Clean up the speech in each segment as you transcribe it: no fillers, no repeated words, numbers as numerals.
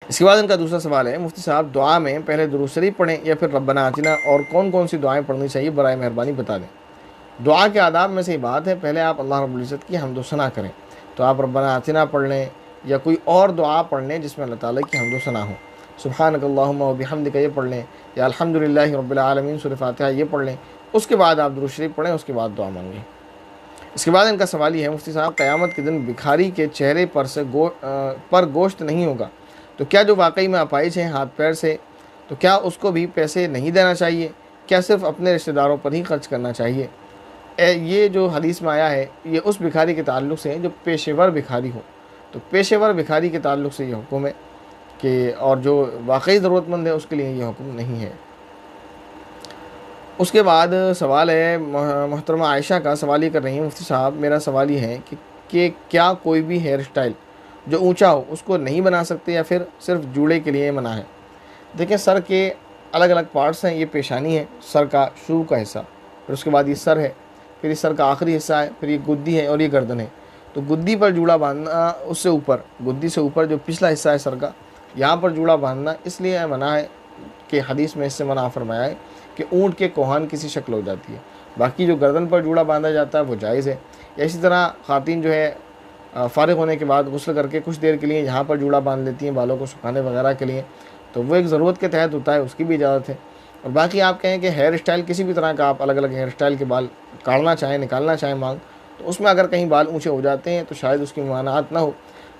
इसके बाद इनका दूसरा सवाल है, मुफ्ती साहब दुआ में पहले दुरूद शरीफ पढ़ें या फिर रब्बना आतिना, और कौन कौन सी दुआएं पढ़नी चाहिए, बराए मेहरबानी बता दें। दुआ के आदाब में से ही बात है, पहले आप अल्लाह रब्बुल इज़्ज़त की हम्द व सना करें, तो आप रब्बना आतिना पढ़ लें या कोई और दुआ पढ़ लें जिसमें अल्लाह ताला की हम्द व सना हो। सुब्हानकल्लाहुम्मा व बिहम्दिका ये पढ़ लें, या अल्हम्दुलिल्लाहि रब्बिल आलमीन सूरह फातिहा ये पढ़ लें। उसके बाद आप दुरूद शरीफ पढ़ें, उसके बाद दुआ मांगें। इसके बाद इनका सवाल ये है, मुफ्ती साहब क़यामत के दिन भिखारी के चेहरे पर गोश्त नहीं होगा, तो क्या जो वाकई में अपाहिज हैं हाथ पैर से, तो क्या उसको भी पैसे नहीं देना चाहिए, क्या सिर्फ अपने रिश्तेदारों पर ही खर्च करना चाहिए। ये जो हदीस में आया है ये उस भिखारी के ताल्लुक़ से है जो पेशेवर भिखारी हो, तो पेशेवर भिखारी के ताल्लुक़ से ये हुक्म है कि, और जो वाकई ज़रूरतमंद है उसके लिए ये हुक्म नहीं है। उसके बाद सवाल है, मोहतरमा आयशा का सवाल ये कर रही है, मुफ्ती साहब मेरा सवाल ये है कि क्या कोई भी हेयर स्टाइल जो ऊंचा हो उसको नहीं बना सकते या फिर सिर्फ जूड़े के लिए मना है। देखें, सर के अलग अलग पार्ट्स हैं, ये पेशानी है सर का शुरू का हिस्सा, फिर उसके बाद ये सर है, फिर इस सर का आखिरी हिस्सा है, फिर ये गुद्दी है और ये गर्दन है। तो गुद्दी पर जूड़ा बांधना, उससे ऊपर गुद्दी से ऊपर जो पिछला हिस्सा है सर का, यहाँ पर जूड़ा बांधना इसलिए मना है कि हदीस में इससे मना फरमाया है कि ऊँट के कोहान किसी शक्ल हो जाती है। बाकी जो गर्दन पर जूड़ा बांधा जाता है वो जायज़ है। इसी तरह ख़ातीन जो है फ़ारिग होने के बाद गुस्ल करके कुछ देर के लिए यहाँ पर जूड़ा बांध लेती हैं बालों को सुखाने वगैरह के लिए, तो वो एक ज़रूरत के तहत होता है, उसकी भी इजाज़त है। और बाकी आप कहें कि हेयर स्टाइल किसी भी तरह का आप अलग अलग हेयर स्टाइल के बाल काटना चाहें, निकालना चाहें मांग, तो उसमें अगर कहीं बाल ऊँचे हो जाते हैं तो शायद उसकी ममानात ना हो।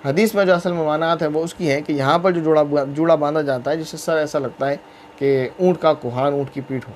हदीस में जो असल ममानात है वो उसकी है कि यहाँ पर जो जूड़ा बांधा जाता है जिससे सर ऐसा लगता है कि ऊँट का कोहान, ऊँट की पीठ हो।